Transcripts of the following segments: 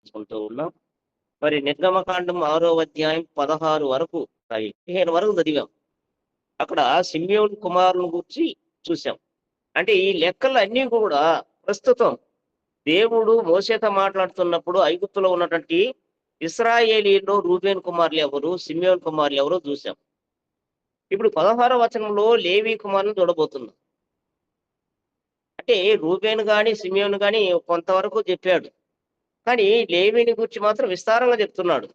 చేసుకుంటూ ఉన్నాం. మరి నిర్గమకాండం 6వ అధ్యాయం 16 వరకు 15 వరకు చదివాం. అక్కడ సిమ్యోను కుమారుని గురించి చూసాం. అంటే ఈ లెక్కలన్నీ కూడా ప్రస్తుతం దేవుడు మోషేతో మాట్లాడుతున్నప్పుడు ఐగుప్తులో ఉన్నటువంటి ఇశ్రాయేలీయుల్లో రూబేను కుమారులు ఎవరు, సిమ్యోను కుమారులు ఎవరో చూసాం. ఇప్పుడు 16వ వచనంలో లేవి కుమారుని చూడబోతున్నాం. అంటే రూబేను గాని, సిమియోను గాని కొంతవరకు చెప్పాడు. కానీ లేవీని గురించి మాత్రం విస్తారంగా చెప్తున్నాడు.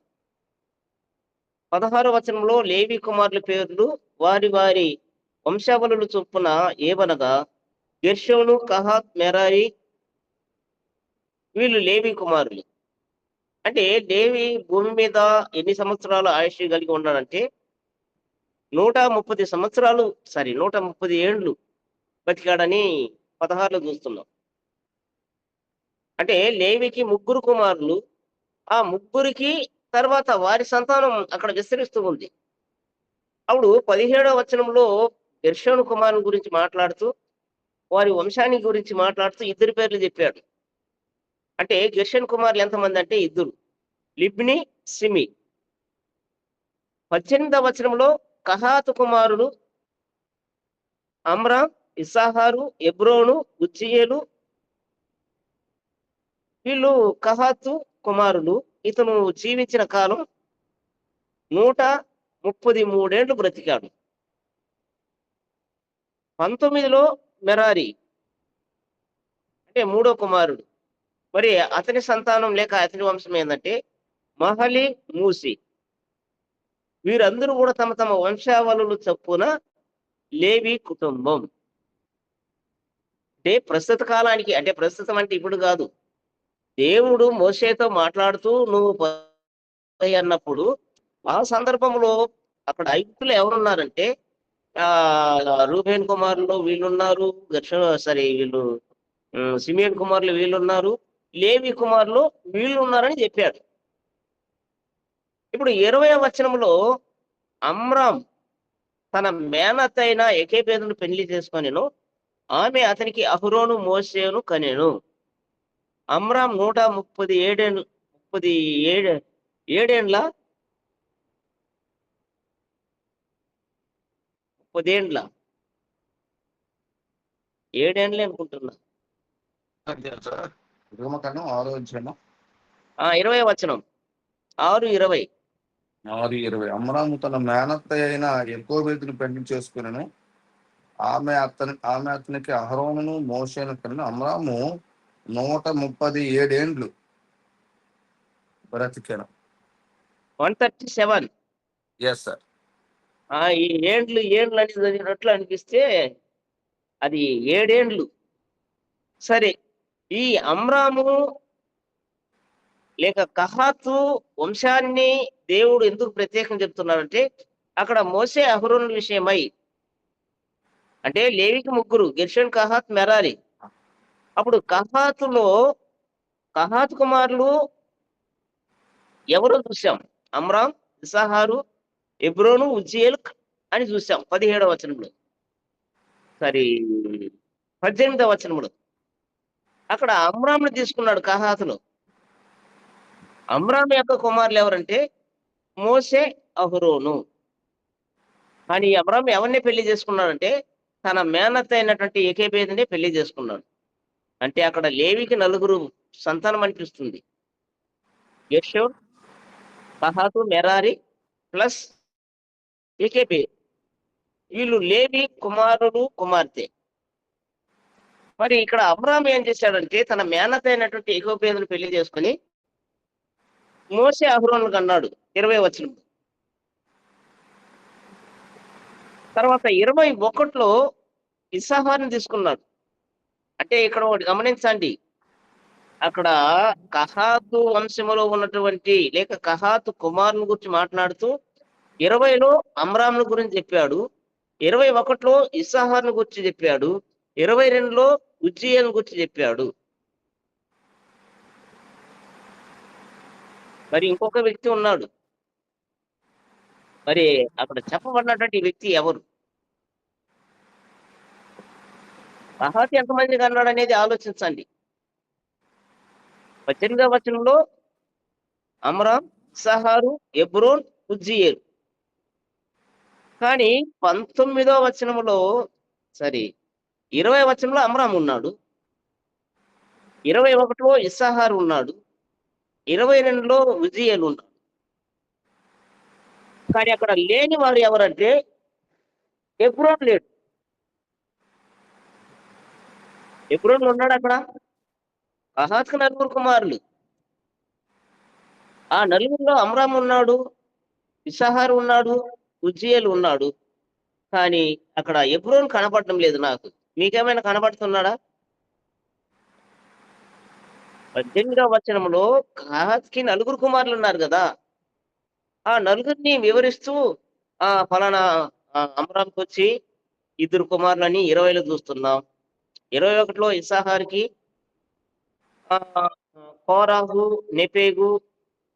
16వ వచనంలో లేవి కుమారుల పేర్లు వారి వారి వంశావళుల చొప్పున ఏవనగా గెర్షోను, కహాత్, మెరారి వీళ్ళు లేవి కుమారులు. అంటే లేవి భూమి మీద ఎన్ని సంవత్సరాలు ఆయుష్ కలిగి ఉన్నాడంటే 130 సంవత్సరాలు 130 ఏండ్లు బతికాడని 16లో చూస్తున్నాం. అంటే లేవికి ముగ్గురు కుమారులు. ఆ ముగ్గురికి తర్వాత వారి సంతానం అక్కడ విస్తరిస్తూ ఉంది. అప్పుడు 17వ వచనంలో గెర్షోను కుమారుని గురించి మాట్లాడుతూ, వారి వంశాన్ని గురించి మాట్లాడుతూ ఇద్దరి పేర్లు చెప్పాడు. అంటే గెర్షోను కుమారులు ఎంతమంది అంటే ఇద్దరు, లిబ్ని, సిమి. 18వ వచనంలో కహాతు కుమారులు అమ్రాం, ఇస్సాహారు, ఎబ్రోను, ఉజ్జీయేలు వీళ్ళు కహాతు కుమారులు. ఇతను జీవించిన కాలం 133 ఏండ్లు బ్రతికాడు. 19లో మెరారి అంటే మూడో కుమారుడు. మరి అతని సంతానం లేక అతని వంశం ఏందంటే మహలి, మూసి. వీరందరూ కూడా తమ తమ వంశావళులు చొప్పున లేవి కుటుంబం. అంటే ప్రస్తుత కాలానికి, అంటే ప్రస్తుతం అంటే ఇప్పుడు కాదు, దేవుడు మోషేతో మాట్లాడుతూ నువ్వు అన్నప్పుడు ఆ సందర్భంలో అక్కడ ఐగుప్తులో ఎవరున్నారంటే రూబేన్ కుమారులు వీళ్ళున్నారు, వీళ్ళు సిమియోన్ కుమారులు వీళ్ళున్నారు, లేవి కుమారులు వీళ్ళున్నారని చెప్పాడు. ఇప్పుడు 20వ వచనంలో అమ్రాం తన మేనత్త అయిన ఎకేబేదును పెళ్లి చేసుకొనెను. ఆమె అతనికి అహరోను, మోషేను కనెను. అమ్రాం 137 ఏడేండ్ల 30 ఏండ్ల 7 ఏండ్లే అనుకుంటున్నా. 20వ వచనం 6:20. 6:20 అమ్రాము తన మేనత్త అయిన యెకోబేతును పెళ్లి చేసుకునెను. ఆమె అతనికి అహరోనును, మోషేను కనెను. అమ్రాము 137 ఏండ్లు బ్రతికెను. 137. Yes sir. ఈ ఏండ్లు అని చదివినట్లు అనిపిస్తే అది 7 ఏండ్లు. సరే, ఈ అమ్రాము లేక కహాతు వంశాన్ని దేవుడు ఎందుకు ప్రత్యేకం చెప్తున్నాడంటే అక్కడ మోసే అహరోనుల విషయమై. అంటే లేవికి ముగ్గురు, గెర్షోన్, కహాత్, మెరారి. అప్పుడు కహాతు కుమారులు ఎవరో చూసాం. అమ్రాం, ఇస్సాహారు, ఎబ్రోను, ఉజ్జీయేలు అని చూసాం 17వ వచనంలో. 18వ వచనంలో అక్కడ అమ్రాంను తీసుకున్నాడు కహాతులో. అమ్రాం యొక్క కుమారులు ఎవరంటే మోసే, అహరోను. కానీ అబ్రాం ఎవరిని పెళ్లి చేసుకున్నాడంటే తన మేనత్త అయినటువంటి ఎకేబేదునే పెళ్లి చేసుకున్నాడు. అంటే అక్కడ లేవికి 4 సంతానం అనిపిస్తుంది. గెర్షోన్, కహాతు, మెరారి ప్లస్ ఏకేబే. వీళ్ళు లేవి కుమారుడు, కుమార్తె. మరి ఇక్కడ అబ్రాం ఏం చేశాడంటే తన మేనత్త అయినటువంటి ఏకోబేదును పెళ్లి చేసుకుని మోసే, అహరోనులకు అన్నాడు 20వ వచనం. తర్వాత 21లో ఇస్సాహారుని తీసుకున్నాడు. అంటే ఇక్కడ ఒకటి గమనించండి, అక్కడ కహాతు వంశములో ఉన్నటువంటి లేక కహాతు కుమారుని గురించి మాట్లాడుతూ 20లో అమ్రాముల గురించి చెప్పాడు, 21లో ఇస్సాహారుని గురించి చెప్పాడు, 22లో ఉజ్జీయేలు గురించి చెప్పాడు. మరి ఇంకొక వ్యక్తి ఉన్నాడు. మరి అక్కడ చెప్పబడినటువంటి వ్యక్తి ఎవరు? కహాతు ఎంతమందికి అన్నాడు అనేది ఆలోచించండి. 18వ వచనంలో అమ్రాం, ఇస్సాహారు, హెబ్రోన్, ఉజ్జీయేలు. కానీ 19వ వచనములో సారీ 20వ వచనంలో అమ్రాం ఉన్నాడు. 21లో ఇస్సాహారు ఉన్నాడు. 22లో ఉజ్జీయేలు ఉన్నాడు. కానీ అక్కడ లేని వారు ఎవరంటే హెబ్రోన్ లేడు. హెబ్రోన్ ఉన్నాడు అక్కడ. కహాత్కు 4 కుమారులు. ఆ నలుగురిలో అమ్రాం ఉన్నాడు, ఇస్సాహారు ఉన్నాడు, ఉజ్జీయేలు ఉన్నాడు. కానీ అక్కడ హెబ్రోన్ కనపడటం లేదు నాకు. మీకేమైనా కనపడుతున్నాడా? 18వ వచనంలో కహాత్కి 4 కుమారులు ఉన్నారు కదా! ఆ నలుగురిని వివరిస్తూ ఫలానా అమ్రాంకొచ్చి 2 కుమారులని 20లో చూస్తున్నాం. 21లో ఇస్సాహారుకి ఆహ్, కోరాహు, నెపేగు,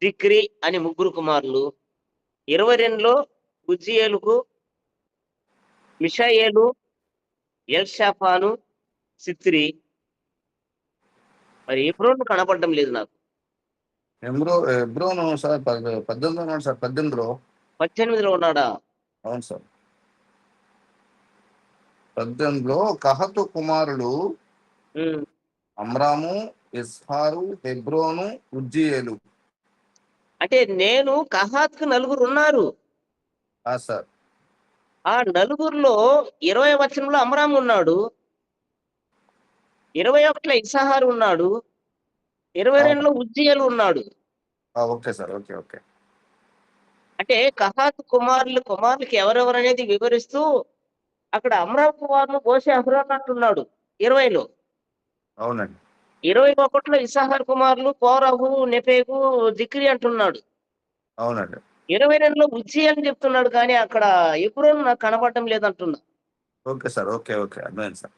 జిక్రి అని 3 కుమారులు. 22లో ఉజ్జీయేలుకు మిషాయేలు, ఎల్షాఫాను, సిత్రి. మరి హెబ్రోన్ కనపడడం లేదు నాకు. హెబ్రోను సార్ 18 ఉన్నాడు సార్. 18లో 18లో ఉన్నాడా? అవును సార్. 18లో కహతు కుమారులు హ్మ్. అమ్రాము, ఇస్హారు, హెబ్రోను, ఉజ్జీయేలు. అంటే నేను కహాత్‌కు 4 ఉన్నారు. సార్. ఆ నలుగురిలో 20వ వచనంలో అమ్రాం ఉన్నాడు. 21లో ఇస్సాహారు ఉన్నాడు. 22లో ఉజ్జీయేలు ఉన్నాడు. Okay sir. ఓకే. ఓకే. అంటే కహాతు కుమారులకి ఎవరెవరనేది వివరిస్తూ అక్కడ అమ్రాం కుమారులు మోషే, అహరోను అంటున్నాడు 20లో. అవునండి. 21లో ఇస్సాహారు కుమారులు కోరహు, నెపేగు, జిక్రి అంటున్నాడు. అవునండి. 22లో ఉజ్జీయేలు చెప్తున్నాడు కానీ అక్కడ హెబ్రోన్ నాకు కనపడటం లేదంటున్నా. Okay sir. ఓకే. ఓకే. అర్థమైంది సార్.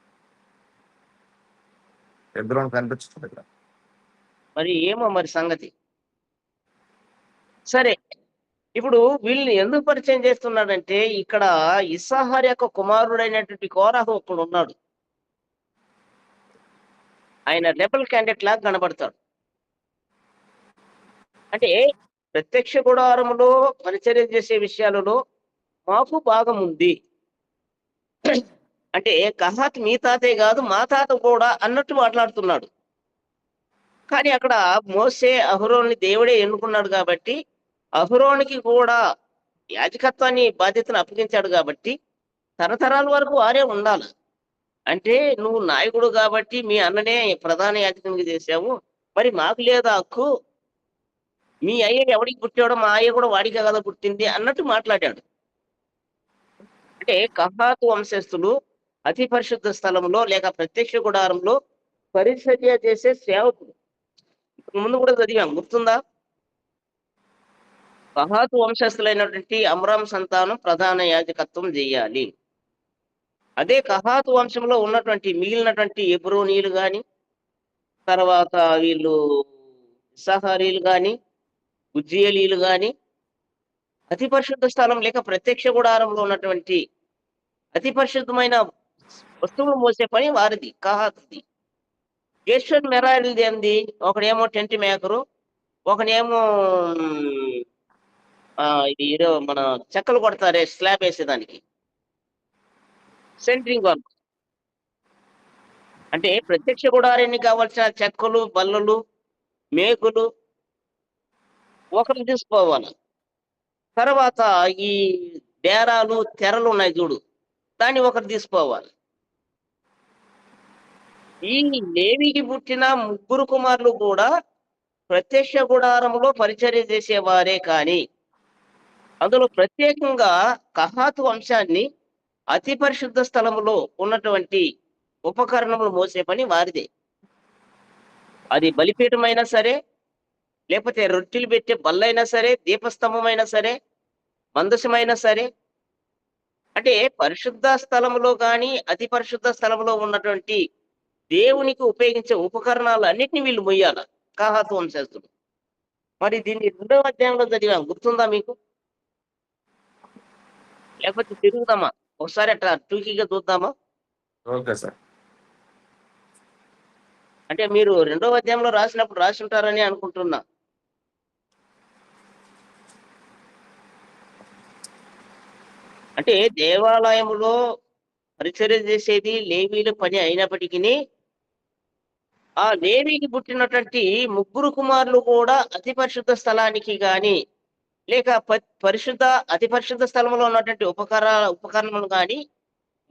హెబ్రోన్ కనిపించట్లేదు ఇక్కడ. మరి ఏమో మరి సంగతి. సరే. ఇప్పుడు వీళ్ళని ఎందుకు పరిచయం చేస్తున్నాడంటే ఇక్కడ ఇస్సాహారు యొక్క కుమారుడైనటువంటి కోరహు ఒకడున్నాడు. ఆయన రెబెల్ క్యాండిడేట్ లాగా కనబడతాడు. అంటే ప్రత్యక్ష గుడారములో పరిచర్య చేసే విషయాలలో మాకు భాగం ఉంది. అంటే కహాత్ మీ తాతే కాదు మా తాత కూడా అన్నట్టు మాట్లాడుతున్నాడు. కానీ అక్కడ మోసే, అహరోన్ని దేవుడే ఎన్నుకున్నాడు కాబట్టి అహరోనికి కూడా యాజకత్వాన్ని బాధ్యతను అప్పగించాడు కాబట్టి తరతరాల వరకు వారే ఉండాలి. అంటే నువ్వు నాయకుడు కాబట్టి మీ అన్ననే ప్రధాన యాజకునిగా చేశావు. మరి మాకు లేదా హక్కు? మీ అయ్య ఎవడికి పుట్టాడో మా అయ్య కూడా వాడికే కదా పుట్టింది అన్నట్టు మాట్లాడాడు. అంటే కహాతు వంశస్థులు అతి పరిశుద్ధ స్థలంలో లేక ప్రత్యక్ష గుడారంలో పరిచర్య చేసే సేవకులు. ఇంతకు ముందు కూడా చదివాం గుర్తుందా? కహాతు వంశస్థులైనటువంటి అమ్రాం సంతానం ప్రధాన యాజకత్వం చేయాలి. అదే కహాతు వంశంలో ఉన్నటువంటి మిగిలినటువంటి హెబ్రోనీయులు గాని, తర్వాత వీళ్ళు ఇస్సాహారీయులు గాని, ఉజ్జీయేలీయులు గాని, అతి పరిశుద్ధ స్థలం లేక ప్రత్యక్ష గుడారంలో ఉన్నటువంటి అతి పరిశుద్ధమైన వస్తువులు మోసే పని వారిది, కహాతుది. గెర్షోన్ మెరారీలది ఏంది? ఒకడేమో టెంట్ మేకరు, ఒకనేమో హ్మ్, ఇది ఏదో మన చెక్కలు కొడతారే స్లాబ్ ఏసేదానికి. Centring work. అంటే ప్రత్యక్ష గుడారానికి కావాల్సిన చెక్కలు, బల్లలు, మేకులు ఒకరు తీసుకోవాలి. తర్వాత ఈ డేరాలు, తెరలు ఉన్నాయి చూడు. దాన్ని ఒకరు తీసుకోవాలి. ఈ లేవీకి పుట్టిన 3 కుమారులు కూడా ప్రత్యక్ష గుడారంలో పరిచర్య చేసేవారే కానీ, అందులో ప్రత్యేకంగా కహాతు వంశాన్ని అతి పరిశుద్ధ స్థలములో ఉన్నటువంటి ఉపకరణములు మోసే పని వారిదే. అది బలిపీఠమైనా సరే, లేకపోతే రొట్టెలు పెట్టే బల్లైనా సరే, దీపస్తంభమైనా సరే, మందసమైనా సరే, అంటే పరిశుద్ధ స్థలములో గాని, అతి పరిశుద్ధ స్థలములో ఉన్నటువంటి దేవునికి ఉపయోగించే ఉపకరణాలన్నిటిని వీళ్ళు మొయ్యాల. కహాతు వంశస్థులు. మరి దీన్ని 2వ అధ్యాయంలో చదివాం. గుర్తుందా మీకు? లేకపోతే తిరుగుదామా? ఒకసారి అట్లా టూకీగా చూద్దామా? Okay sir. అంటే మీరు 2వ అధ్యాయంలో రాసినప్పుడు రాసుంటారని అనుకుంటున్నా. అంటే దేవాలయములో పరిచర్య చేసేది లేవీల పని అయినప్పటికీ ఆ లేవీకి పుట్టినటువంటి ముగ్గురు కుమారులు కూడా అతి పరిశుద్ధ స్థలానికి గాని లేక పరిశుద్ధ అతి పరిశుద్ధ స్థలంలో ఉన్నటువంటి ఉపకరణములు గాని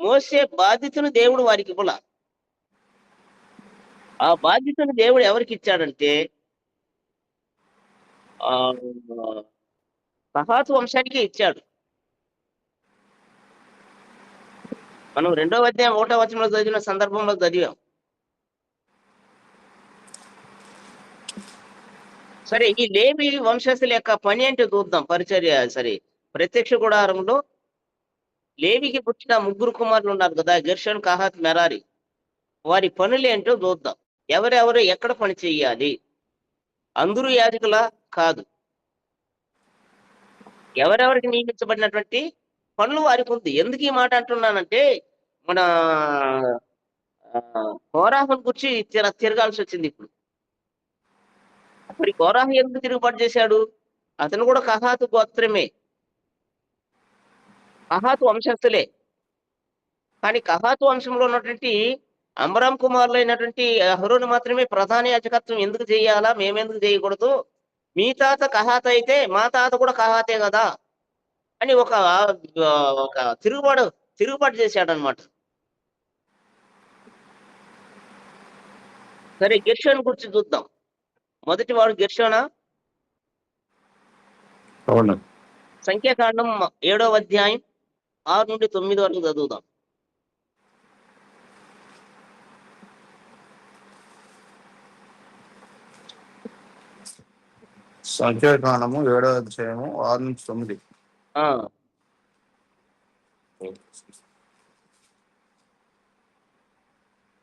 మోసే బాధ్యతను దేవుడు వారికి ఇవ్వాల. ఆ బాధ్యతను దేవుడు ఎవరికి ఇచ్చాడంటే ఆ కహాతు వంశానికే ఇచ్చాడు. మనం 2వ అధ్యాయం 1వ వచనంలో చదివిన సందర్భంలో చదివాం. సరే, ఈ లేవి వంశస్థుల యొక్క పని ఏంటో చూద్దాం. పరిచర్య సరే, ప్రత్యక్ష గుడారంలో లేవికి పుట్టిన ముగ్గురు కుమారులు ఉన్నారు కదా, గెర్షోన్, కహాత్, మెరారి. వారి పనులు ఏంటో చూద్దాం. ఎవరెవరు ఎక్కడ పని చేయాలి? అందరూ యాజకులా? కాదు. ఎవరెవరికి నియమించబడినటువంటి పనులు వారికి ఉంది. ఎందుకు ఈ మాట అంటున్నానంటే మన కోరాహుని గురించి తిరగాల్సి వచ్చింది ఇప్పుడు. మరి కోరాహు ఎందుకు తిరుగుబాటు చేశాడు? అతను కూడా కహాతు గోత్రమే, కహాతు వంశస్థులే. కానీ కహాతు వంశంలో ఉన్నటువంటి అమరాం కుమారులు అయినటువంటి అహరోను మాత్రమే ప్రధాన యాజకత్వం ఎందుకు చేయాలా, మేమెందుకు చేయకూడదు? మీ తాత కహాత అయితే మా తాత కూడా కహాతే కదా అని ఒక తిరుగుబాటు చేశాడనమాట. సరే, గెర్షోను గురించి చూద్దాం. మొదటి వాడు గెర్షోనా? అవును. సంఖ్యాకాండం 7వ అధ్యాయం 6 నుండి 9 వరకు చదువుదాం. సంఖ్యాకాండము 7వ అధ్యాయము 6 నుంచి 9. ఆ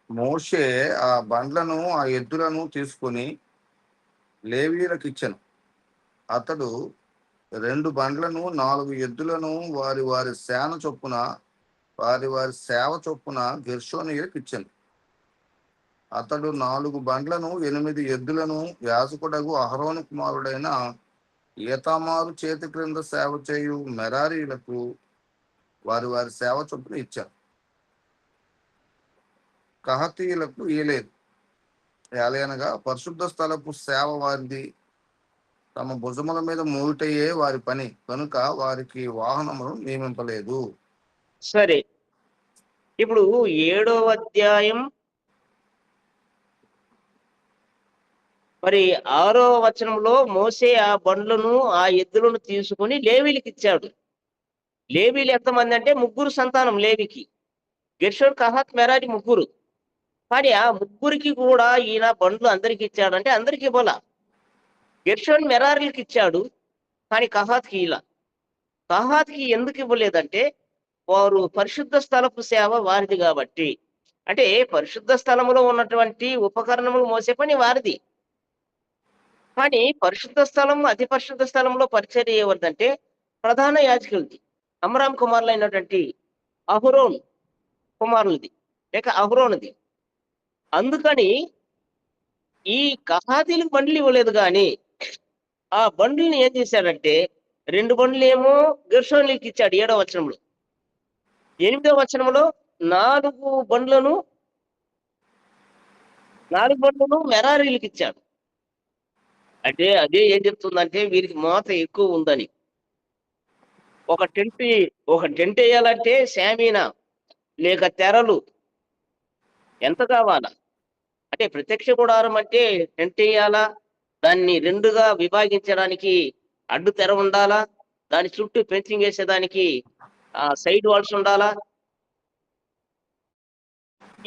మోషే ఆ బండ్లను ఆ ఎద్దులను తీసుకుని లేవీయులకు ఇచ్చెను. అతడు 2 బండ్లను 4 ఎద్దులను వారి వారి సేవ చొప్పున గెర్షోనీయులకు ఇచ్చెను. అతడు 4 బండ్లను 8 ఎద్దులను యాజకుడగు అహరోను కుమారుడైన ఈతామారు చేతి క్రింద సేవ చేయు మెరారీలకు వారి వారి సేవ చొప్పున ఇచ్చారు. కహతీయులకు ఇయలేదు. ఏలయనగా పరిశుద్ధ స్థలపు సేవ వారిది, తమ భుజముల మీద మోయుటయే వారి పని కనుక వారికి వాహనమును నియమింపలేదు. సరే, ఇప్పుడు 7వ అధ్యాయం మరి 6వ వచనంలో మోసే ఆ బండ్లను ఆ ఎద్దులను తీసుకుని లేవీలకు ఇచ్చాడు. లేవీలు ఎంతమంది అంటే ముగ్గురు సంతానం లేవికి. గెర్షోన్, కహాత్, మెరారి ముగ్గురు. కానీ ఆ ముగ్గురికి కూడా ఈయన బండ్లు అందరికి ఇచ్చాడంటే అందరికి ఇవ్వాల. గెర్షోన్ మెరారీలకు ఇచ్చాడు, కానీ కహాత్కి ఇలా. కహాత్కి ఎందుకు ఇవ్వలేదంటే వారు పరిశుద్ధ స్థలపు సేవ వారిది కాబట్టి. అంటే పరిశుద్ధ స్థలములో ఉన్నటువంటి ఉపకరణములు మోసే పని వారిది. కానీ పరిశుద్ధ స్థలం, అతి పరిశుద్ధ స్థలంలో పరిచర్య ఎవరిదంటే ప్రధాన యాజకులది, అమరాం కుమారులైనటువంటి అహరోన్ కుమారులది లేక అహరోనుది. అందుకని ఈ కహాతీలకు బండ్లు ఇవ్వలేదు, కానీ ఆ బండ్లని ఏం చేశాడంటే 2 బండ్లు ఏమో గెర్షోనీయులకు ఇచ్చాడు 7వ వచనంలో. 8వ వచనంలో 4 బండ్లను మెరారీలకు ఇచ్చాడు. అంటే అదే ఏం చెప్తుందంటే వీరికి మోత ఎక్కువ ఉందని. ఒక టెంట్ వేయాలంటే శామీనా లేక తెరలు ఎంత కావాలా? అంటే ప్రత్యక్ష గుడారం అంటే టెంట్ వేయాలా, దాన్ని 2గా విభాగించడానికి అడ్డు తెర ఉండాలా, దాని చుట్టూ ఫెన్సింగ్ వేసేదానికి సైడ్ వాల్స్ ఉండాలా.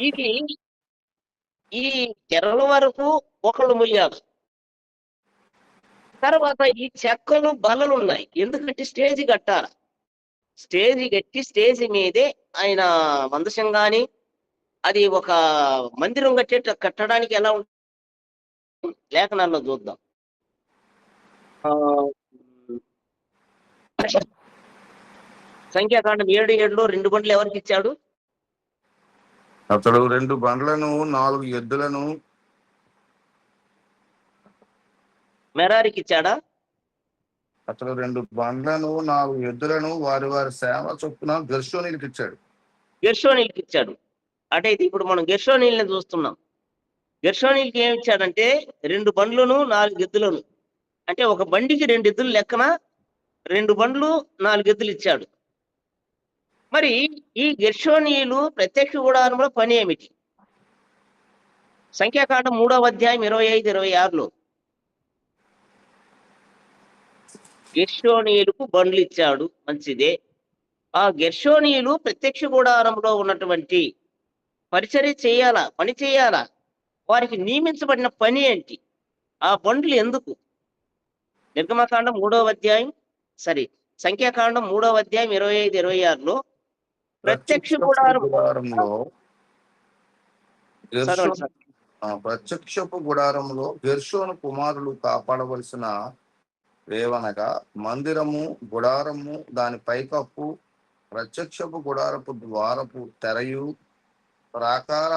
ఇది ఈ తెరల వరకు ఒకళ్ళు మొయ్యాలి. తర్వాత ఈ చెక్కలు బల్లలు ఉన్నాయి, ఎందుకంటే స్టేజ్ కట్టాలి. స్టేజ్ కట్టి స్టేజ్ మీదే ఆయన మందసం గాని అది ఒక మందిరం కట్టడానికి ఎలా ఉంటుంది లేఖనాల్లో చూద్దాం. సంఖ్యాకాండం 7:7లో 2 బండ్లు ఎవరికి ఇచ్చాడు? అతడు 2 బండ్లను 4 ఎద్దులను మెరారికి ఇచ్చాడా? అతడు 2 బండ్లను 4 ఎద్దులను వారి వారి సేవ చొప్పున గెర్షోనీయులకు ఇచ్చాడు. గెర్షోనీయులకు ఇచ్చాడు. అటైతే ఇప్పుడు మనం గెర్షోనీయుల్ని చూస్తున్నాం. గెర్షోనీయులకి ఏమి ఇచ్చాడంటే 2 బండ్లను 4 ఎద్దులను. అంటే ఒక బండికి 2 ఎద్దులు లెక్కన 2 బండ్లు 4 ఎద్దులు ఇచ్చాడు. మరి ఈ గెర్షోనీయులు ప్రత్యక్ష గుడారంలో పని ఏమిటి? సంఖ్యాకాండం 3వ అధ్యాయం 25, 26లో గెర్షోనీయులకు బండ్లు ఇచ్చాడు, మంచిదే. ఆ గెర్షోనీయులు ప్రత్యక్ష గుడారంలో ఉన్నటువంటి పరిచర్య చేయాలా, పని చేయాలా? వారికి నియమించబడిన పని ఏంటి? ఆ బండ్లు ఎందుకు? నిర్గమకాండం 3వ అధ్యాయం సంఖ్యాకాండం 3వ అధ్యాయం 25, 26లో ప్రత్యక్ష గుడారం గుడారంలో చదవండి సార్. ప్రత్యక్షపు గుడారంలో గెర్షోను కుమారులు కాపాడవలసిన ఏవనగా మందిరము, గుడారము, దాని పైకప్పు, ప్రత్యక్షపు గుడారపు ద్వారపు తెరయు, ప్రాకార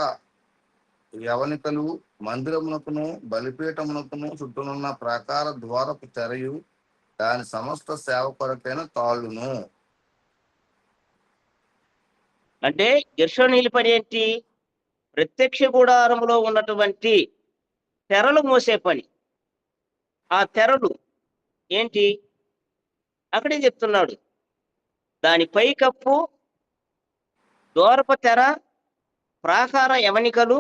యవనికలు, మందిరమునకును బలిపీఠమునకును చుట్టూనున్న ప్రాకార ద్వారపు తెరయు, దాని సమస్త సేవ కొరకైన తాళ్ళును. అంటే గెర్షోనీయుల పని ఏంటి? ప్రత్యక్ష గుడారంలో ఉన్నటువంటి తెరలు మోసే పని. ఆ తెరలు ఏంటి? అక్కడే చెప్తున్నాడు. దాని పైకప్పు, దూరపు తెర, ప్రాకార యవనికలు,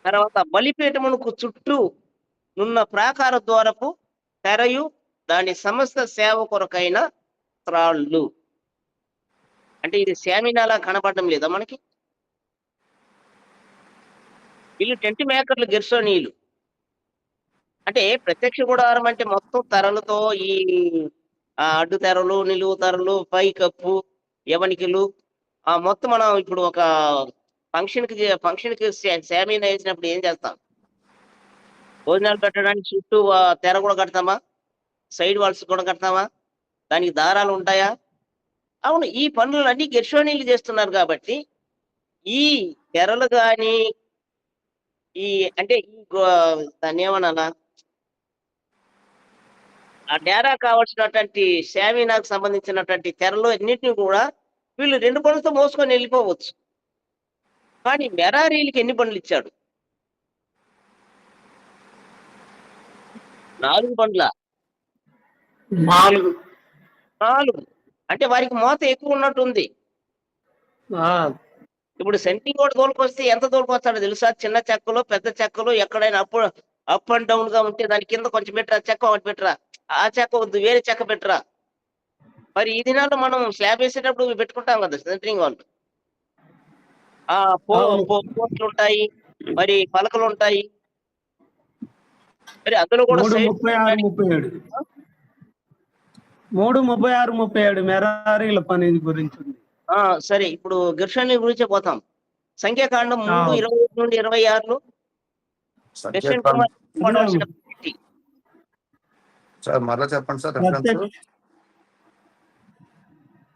తర్వాత బలిపీఠమునకు చుట్టూ నున్న ప్రాకార ద్వారపు తెరయు, దాని సమస్త సేవ కొరకైన త్రాళ్ళు. అంటే ఇది శామినాలా కనపడడం లేదా మనకి? వీళ్ళు టెంట్ మేకర్లు గెర్షోనీయులు. అంటే ప్రత్యక్ష గుడారం అంటే మొత్తం తెరలతో ఈ అడ్డు తెరలు, నిలువు తెరలు, పైకప్పు, యవనికలు, ఆ మొత్తం మనం ఇప్పుడు ఒక ఫంక్షన్కి శామీనా వేసినప్పుడు ఏం చేస్తాం? భోజనాలు పెట్టడానికి చుట్టూ తెర కూడా కడతామా? సైడ్ వాల్స్ కూడా కడతామా? దానికి దారాలు ఉంటాయా? అవును, ఈ పనులన్నీ గెర్షోనీయులు చేస్తున్నారు కాబట్టి ఈ తెరలు కానీ ఈ అంటే దాన్ని ఏమన్నా ఆ డేరా కావాల్సినటువంటి శామీనాకు సంబంధించినటువంటి తెరలు అన్నింటినీ కూడా వీళ్ళు 2 పనులతో మోసుకొని వెళ్ళిపోవచ్చు. కానీ మెరారీలకి ఎన్ని బండ్లు ఇచ్చాడు? 4 బండ్ల 4. అంటే వారికి మోత ఎక్కువ ఉన్నట్టుంది. ఇప్పుడు సెంటింగ్ కూడా తోలుకొస్తే ఎంత తోలుకొస్తాడో తెలుసా? చిన్న చెక్కలు, పెద్ద చెక్కలు, ఎక్కడైనా అప్ అండ్ డౌన్ గా ఉంటే దాని కింద కొంచెం పెట్టరా, చెక్క ఒకటి పెట్టరా, ఆ చెక్క వద్దు వేరే చెక్క పెట్టరా. మరి ఈ దినాల్లో మనం స్లాబ్ వేసేటప్పుడు పెట్టుకుంటాం కదా సెంటరింగ్ వాళ్ళు. ఆ పోస్టులు ఉంటాయి, మరి పలకలు ఉంటాయి, మరి అందులో కూడా 3:36-37 మెరారీల పని గురించి. సరే, ఇప్పుడు గెర్షోనీ గురించే పోతాం. సంఖ్యాకాండం 3:21-26లో సార్ మరలా చెప్పండి సార్.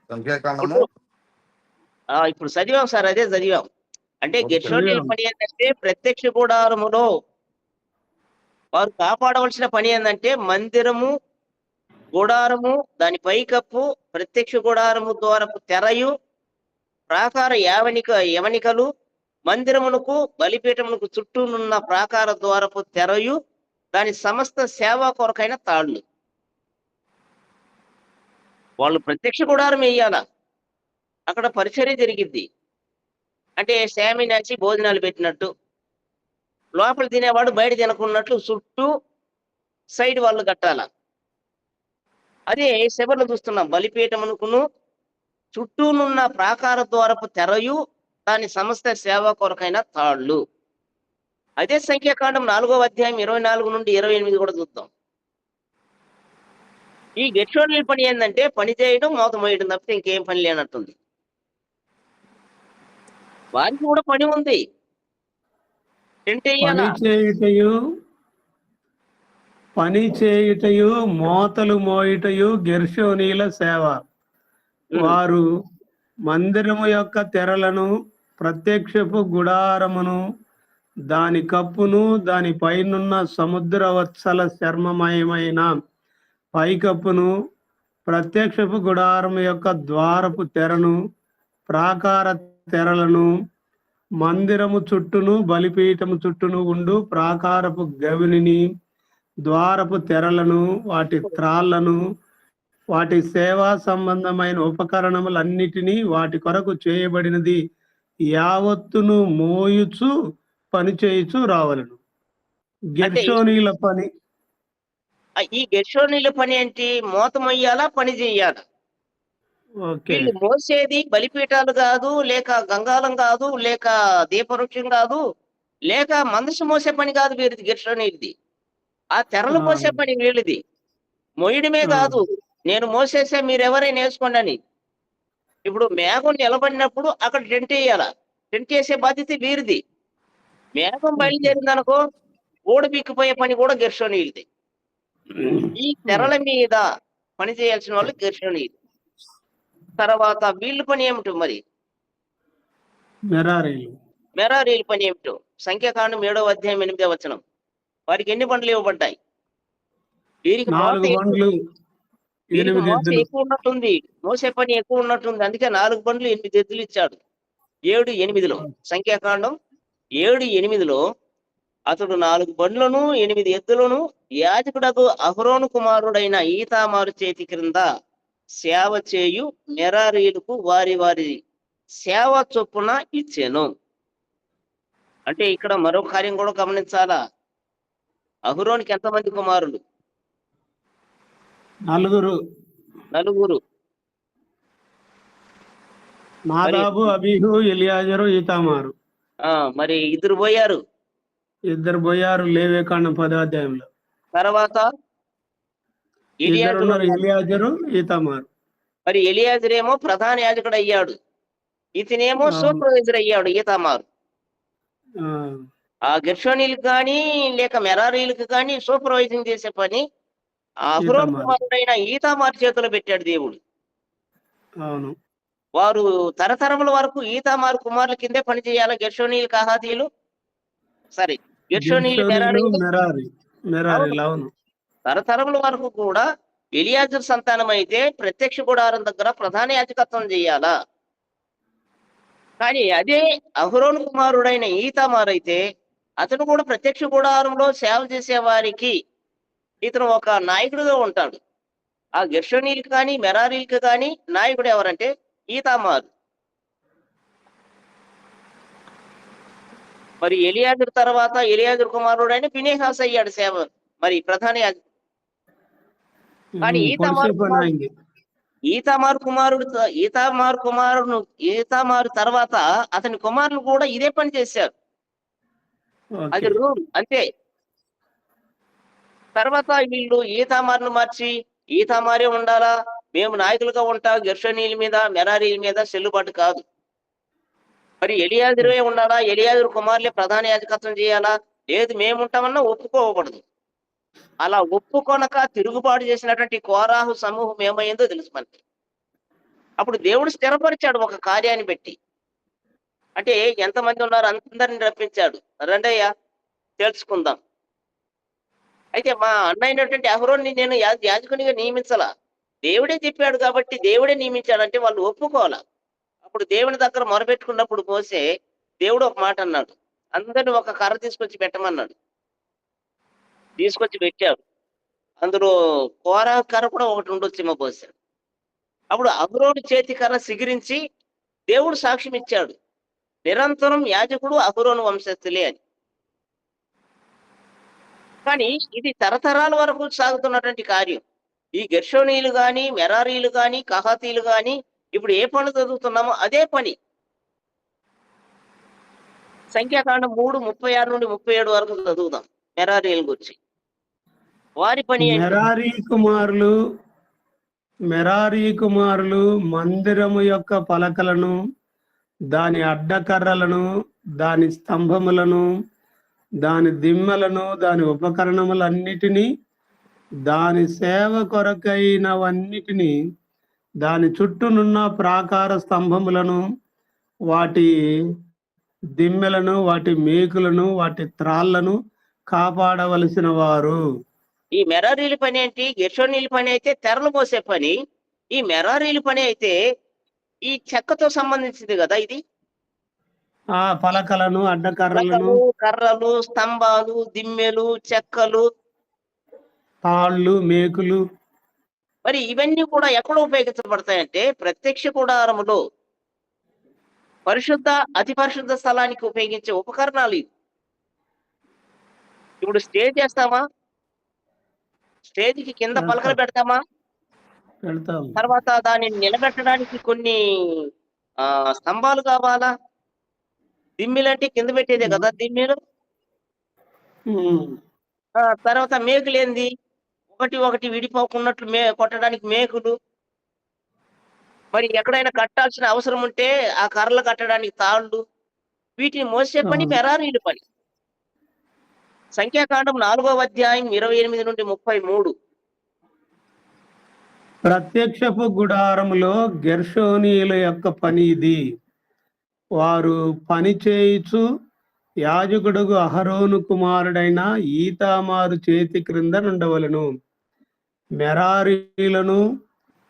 సంఖ్యాకాండము ఇప్పుడు చదివాం సార్, అదే చదివాం. అంటే గెర్షోనీయుల పని ఏంటంటే ప్రత్యక్ష గుడారములో వారు కాపాడవలసిన పని ఏంటంటే మందిరము, గుడారము, దాని పైకప్పు, ప్రత్యక్ష గుడారము ద్వారపు తెరయు, ప్రాకార యవనికలు, మందిరమునకు బలిపీఠమునకు చుట్టూనున్న ప్రాకార ద్వారపు తెరయు, దాని సమస్త సేవా కొరకైన తాళ్ళు. వాళ్ళు ప్రత్యక్ష గుడారం వేయాల, అక్కడ పరిచర్య జరిగిద్ది. అంటే శామినాచి భోజనాలు పెట్టినట్టు, లోపల తినేవాడు బయట తినకున్నట్లు చుట్టూ సైడ్ వాళ్ళు కట్టాల. అదే శబర్లు చూస్తున్నాం. బలిపీఠమునకును చుట్టూనున్న ప్రాకార ద్వారపు తెరయు, దాని సమస్త సేవ కొరకైన తాళ్ళు. అదే సంఖ్యాకాండం 4వ అధ్యాయం 24-28 కూడా చూద్దాం. ఈ గెర్షోనీయుల పని ఏంటంటే పని చేయడం, మోత మోయడం తప్పితే ఇంకేం పని లేనట్టుంది. వారికి కూడా పని ఉంది. పని చేయుటయు మోతలు మోయుటయు గెర్షోనీయుల సేవ. వారు మందిరము యొక్క తెరలను, ప్రత్యక్షపు గుడారమును, దాని కప్పును దాని పైనున్న సముద్ర వత్సల చర్మమయమైన పైకప్పును ప్రత్యక్షపు గుడారం యొక్క ద్వారపు తెరను ప్రాకార తెరలను మందిరము చుట్టూను బలిపీఠము చుట్టూను ఉండు ప్రాకారపు గవిని ద్వారపు తెరలను వాటి త్రాళ్లను వాటి సేవా సంబంధమైన ఉపకరణములన్నిటినీ వాటి కొరకు చేయబడినది యావత్తును మోయుచు పని చేయుచు రావలను. గెర్షోనీల పని. ఈ గెర్షోనీల పని ఏంటి? మోత మొయ్యాలా, పని చెయ్యాలా? ఓకే, వీళ్ళు మోసేది బలిపీఠాలు కాదు, లేక గంగాలం కాదు, లేక దీపవృక్షం కాదు, లేక మందసు మోసే పని కాదు వీరిది, గెర్షోనీలది. ఆ తెరలు మోసే పని వీళ్ళది. మొయ్యడమే కాదు, నేను మోసేసే మీరెవరైనా వేసుకోండి అని. ఇప్పుడు మేఘం నిలబడినప్పుడు అక్కడ టెంట్ వేయాల, టెంట్ వేసే బాధ్యత వీరిది. మేఘం బయలుదేరిందనుకో ఊడబిక్కిపోయే పని కూడా గెర్షోనీలది. ఈ తెరల మీద పని చేయాల్సిన వాళ్ళు గెర్షోనీలు. తర్వాత వీళ్ళు పని ఏమిటో మరి? మెరారీల పని ఏమిటో? సంఖ్యాకాండం 7వ అధ్యాయం 8వ వచనం. వారికి ఎన్ని బండ్లు ఇవ్వబడ్డాయి? వీరికి మోత ఎక్కువ ఉన్నట్టుంది, మోసే పని ఎక్కువ ఉన్నట్టుంది. అందుకే 4 బండ్లు 8 ఎద్దులు ఇచ్చాడు. 7:8లో సంఖ్యాకాండం 7:8లో అతడు 4 బండ్లను 8 ఎద్దులను యాజకుడకు అహరోను కుమారుడైన ఈతామారు చేతి క్రింద సేవ చేయు మెరారీలకు వారి వారి సేవ చొప్పున ఇచ్చాను. అంటే ఇక్కడ మరో కార్యం కూడా గమనించాలా. అహరోనికి ఎంతమంది కుమారులు? 4. నాదాబు, అబీహు, ఎలియాజరు, ఈతామారు. మరి 2 పోయారు. 2 పోయారు లేవియకాండం 10వ అధ్యాయంలో. తర్వాత ఎలియాజరు, ఈతామారు. మరి ఎలియాజరేమో ప్రధాన యాజకుడు అయ్యాడు, ఇతనేమో సూపర్వైజర్ అయ్యాడు ఈతామారు. ఆ గెర్షోనీలకు కానీ లేక మెరారీలకు కానీ సూపర్వైజింగ్ చేసే పని అహరోను కుమారుడైన ఈతామారు చేతిలో పెట్టాడు దేవుడు. అవును, వారు తరతరముల వరకు ఈతామారు కుమారుల కిందే పని చేయాలి. గెర్షోనీలు, కహాతీయులు, సరే గెర్షోనీలు, మెరారీలు తరతరముల వరకు కూడా ఎలియాజరు సంతానం అయితే ప్రత్యక్ష గుడారం దగ్గర ప్రధాన యాజకత్వం చేయాలా. కానీ అదే అహరోను కుమారుడైన ఈతామారు అయితే అతను కూడా ప్రత్యక్ష గుడారంలో సేవ చేసే వారికి ఇతను ఒక నాయకుడిగా ఉంటాడు. ఆ గెర్షోనీలకు కానీ మెరారీలకు కానీ నాయకుడు ఎవరంటే ఈతామారు. మరి ఎలియాజరు తర్వాత ఎలియాజరు కుమారుడైన ఫినెహాసు అయ్యాడు సేవ, మరి ప్రధాన యాజకుడు. కానీ ఈతామారు తర్వాత అతని కుమారులు కూడా ఇదే పని చేశారు. అది రూల్ అంతే. తర్వాత వీళ్ళు ఈతామారును మార్చి ఈతామారే ఉండాలా, మేము నాయకులుగా ఉంటా, గెర్షోనీల మీద మెరారీల మీద చెల్లుబాటు కాదు. మరి ఎలియాజరే ఉండాలా, ఎలియాజరు కుమారులే ప్రధాన యాజకత్వం చేయాలా? లేదు, మేముంటామన్నా ఒప్పుకోకూడదు. అలా ఒప్పుకొనక తిరుగుబాటు చేసినటువంటి కోరాహు సమూహం ఏమైందో తెలుసు మనకి. అప్పుడు దేవుడు స్థిరపరిచాడు ఒక కార్యాన్ని పెట్టి. అంటే ఎంతమంది ఉన్నారు అందరిని రప్పించాడు, రండయ్యా తెలుసుకుందాం. అయితే మా అన్నైనటువంటి అహరోన్ని నేను యాజకునిగా నియమించాలా, దేవుడే చెప్పాడు కాబట్టి దేవుడే నియమించాడంటే వాళ్ళు ఒప్పుకోవాలా. అప్పుడు దేవుని దగ్గర మొరపెట్టుకున్నప్పుడు మోసే దేవుడు ఒక మాట అన్నాడు, అందరిని ఒక కర్ర తీసుకొచ్చి పెట్టమన్నాడు. తీసుకొచ్చి పెట్టాడు. అందులో కోరా కర్ర కూడా ఒకటి ఉండొచ్చేమో పోసాడు. అప్పుడు అహరోను చేతి కర్ర సిగిరించి దేవుడు సాక్ష్యం ఇచ్చాడు, నిరంతరం యాజకుడు అహరోను వంశస్థులే అని. కానీ ఇది తరతరాల వరకు సాగుతున్నటువంటి కార్యం. ఈ గెర్షోనీలు కానీ మెరారీలు కానీ కహాతీలు కానీ ఇప్పుడు ఏ పనులు చదువుతున్నామో అదే పని. సంఖ్యాకాండం 3:36 నుండి 37 వరకు చదువుదాం మెరారీల గురించి. వారి పని మెరారీ కుమారులు మందిరము యొక్క పలకలను, దాని అడ్డకర్రలను, దాని స్తంభములను, దాని దిమ్మలను, దాని ఉపకరణములన్నిటినీ, దాని సేవ కొరకైనవన్నిటినీ, దాని చుట్టూనున్న ప్రాకార స్తంభములను, వాటి దిమ్మెలను, వాటి మేకులను, వాటి త్రాళ్లను కాపాడవలసిన వారు. ఈ మెరారీల పని ఏంటి? గెర్షోనీల పని అయితే తెరలు మోసే పని. ఈ మెరారీల పని అయితే ఈ చెక్కతో సంబంధించింది కదా ఇది. ఆ పలకలను, అడ్డకర్రలను, పలకలు, కర్రలు, స్తంభాలు, దిమ్మెలు, చెక్కలు. తాళ్ళు, మేకులు. మరి ఇవన్నీ కూడా ఎక్కడ ఉపయోగించబడతాయంటే ప్రత్యక్ష గుడారములో పరిశుద్ధ, అతి పరిశుద్ధ స్థలానికి ఉపయోగించే ఉపకరణాలు ఇవి. ఇప్పుడు స్టేజ్ చేస్తామా? స్టేజ్‌కి కింద పలకలు పెడతామా? పెడతాం. తర్వాత దానిని నిలబెట్టడానికి కొన్ని స్తంభాలు కావాలా? దిమ్మెలంటే కింద పెట్టేదే కదా దిమ్మెలు. ఉమ్. తర్వాత మేకులేంది? ఒకటి ఒకటి విడిపోకున్నట్లు కొట్టడానికి మేకులు. మరి ఎక్కడైనా కట్టాల్సిన అవసరం ఉంటే ఆ కర్రలు కట్టడానికి తాళ్ళు. వీటిని మోసే పని అవును. మెరారీల పని. సంఖ్యాకాండం 4వ అధ్యాయం 28 నుండి 33. ప్రత్యక్షపు గుడారములో గెర్షోనీయుల యొక్క పని ఇది. వారు పని చేయుచు యాజకుడుగు అహరోను కుమారుడైన ఈతామారు చేతి క్రింద నుండవలెను. మెరారీలను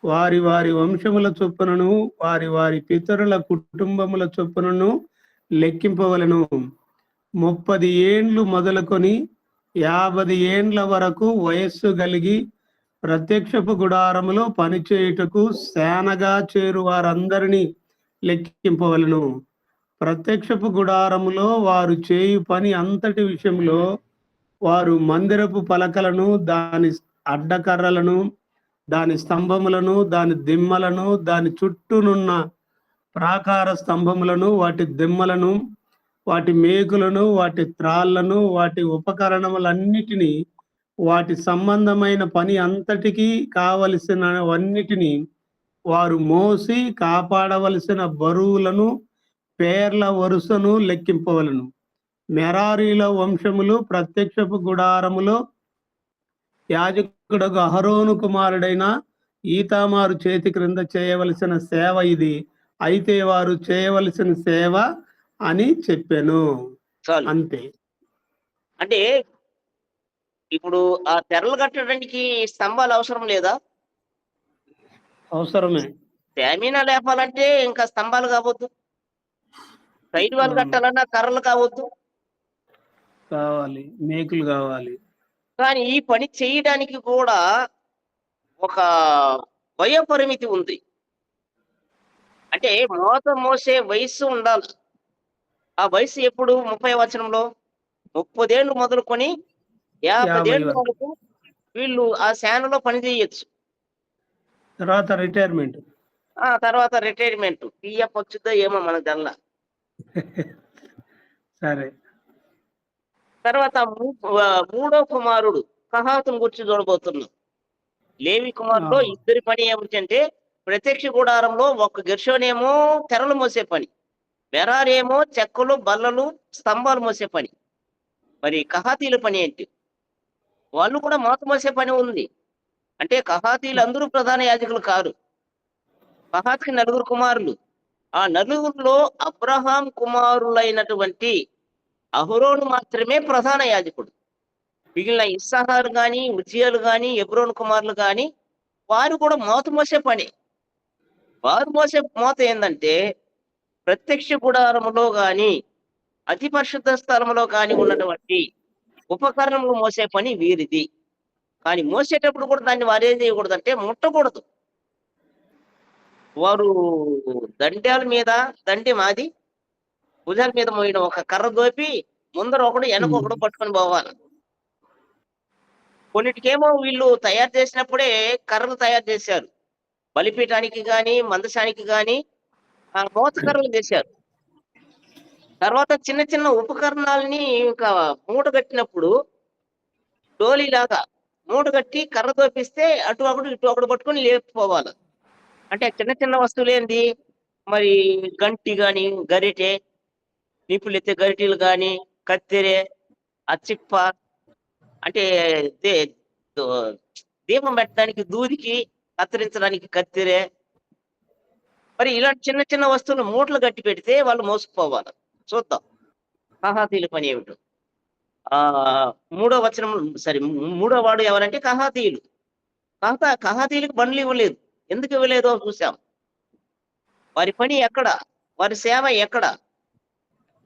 వారి వారి వంశముల చొప్పునను వారి వారి పితరుల కుటుంబముల చొప్పునను లెక్కింపవలెను. 30 ఏండ్లు మొదలుకొని 50 ఏండ్ల వరకు వయస్సు కలిగి ప్రత్యక్షపు గుడారములో పనిచేయుటకు సేనగా చేరు వారందరినీ లెక్కింపవలెను. ప్రత్యక్షపు గుడారములో వారు చేయు పని అంతటి విషయంలో వారు మందిరపు పలకలను, దాని అడ్డకర్రలను, దాని స్తంభములను, దాని దిమ్మలను, దాని చుట్టూనున్న ప్రాకార స్తంభములను, వాటి దిమ్మలను, వాటి మేకులను, వాటి త్రాళ్లను, వాటి ఉపకరణములన్నిటినీ, వాటి సంబంధమైన పని అంతటికీ కావలసినవన్నిటినీ వారు మోసి కాపాడవలసిన బరువులను పేర్ల వరుసను లెక్కింపవలను. మెరారీల వంశములు ప్రత్యక్షపు గుడారములో యాజకుడు అహరోను కుమారుడైన ఈతామారు చేతి క్రింద చేయవలసిన సేవ ఇది. అయితే వారు చేయవలసిన సేవ అని చెప్పాను. చాలు. అంతే. అంటే ఇప్పుడు ఆ తెరలు కట్టడానికి స్తంభాలు అవసరం లేదా? అవసరమే. స్టామినా లేపాలంటే ఇంకా స్తంభాలు కావద్దు. సైడ్ వాల్ కట్టాలన్నా కర్రలు కావద్దు. కావాలి, మేకులు కావాలి. కానీ ఈ పని చేయడానికి కూడా ఒక వయో పరిమితి ఉంది. అంటే మోసే వయస్సు ఉండాలి. ఆ వయస్సు ఎప్పుడు? 30వ వచనంలో 30 ఏళ్ళు మొదలుకొని 50 ఏళ్ళ వరకు వీళ్ళు ఆ సేనలో పని చేయొచ్చు. తర్వాత రిటైర్మెంట్. తర్వాత రిటైర్మెంట్. పిఎఫ్ వచ్చుద్దో ఏమో మనకు తెల్ల. సరే. తర్వాత మూడో కుమారుడు కహాతును గురించి చూడబోతున్నాం. లేవి కుమారులో ఇద్దరి పని ఏమిటంటే ప్రత్యక్ష గుడారంలో ఒక గెర్షోనేమో తెరలు మోసే పని, మెరారేమో చెక్కలు, బల్లలు, స్తంభాలు మోసే పని. మరి కహాతీల పని ఏంటి? వాళ్ళు కూడా మోత మోసే పని ఉంది. అంటే కహాతీలు అందరూ ప్రధాన యాజకులు కారు. కహాత్కి 4 కుమారులు. ఆ 4లో అబ్రహాం కుమారులైనటువంటి అహరోను మాత్రమే ప్రధాన యాజకుడు. మిగిలిన ఇస్సాహారు గాని, ఉజ్జియాలు గాని, హెబ్రోను కుమారులు గాని వారు కూడా మోత మోసే పని. వారు మోసే మోత ఏందంటే ప్రత్యక్ష గుడారములో గాని, అతి పరిశుద్ధ స్థలములో గాని ఉన్నటువంటి ఉపకరణములు మోసే పని వీరిది. కానీ మోసేటప్పుడు కూడా దాన్ని వారేం చేయకూడదంటే ముట్టకూడదు. వారు దండి మాది భుజాల మీద మోయడం, ఒక కర్ర దోపి ముందర ఒకడు వెనకొకడు పట్టుకొని పోవాలి. కొన్నిటికేమో వీళ్ళు తయారు చేసినప్పుడే కర్రలు తయారు చేశారు. బలిపీఠానికి గాని, మందసానికి గాని మోత కర్రలు చేశారు. తర్వాత చిన్న చిన్న ఉపకరణాలని ఇంకా మూట కట్టినప్పుడు డోలీలాగా మూట కట్టి కర్ర దోపిస్తే అటు ఒకడు ఇటు ఒకడు పట్టుకొని లేపుకోవాలి. అంటే చిన్న చిన్న వస్తువులు ఏంది? మరి గంటి గాని, గరిటె, నిప్పులు ఎత్తే గరిటెలు గాని, కత్తెరే, అచ్చిప్ప, అంటే దీపం పెట్టడానికి దూదికి, కత్తిరించడానికి కత్తెరే. మరి ఇలాంటి చిన్న చిన్న వస్తువులు మూటలు కట్టి పెడితే వాళ్ళు మోసుకుపోవాలి. చూద్దాం కహాతీయుల పని ఏమిటో. ఆ మూడో వచనం, సరే, మూడో వాడు ఎవరంటే కహాతీయులు. కహాతీయులకు బండ్లు ఇవ్వలేదు. ఎందుకు ఇవ్వలేదో చూసాం. వారి పని ఎక్కడ? వారి సేవ ఎక్కడ?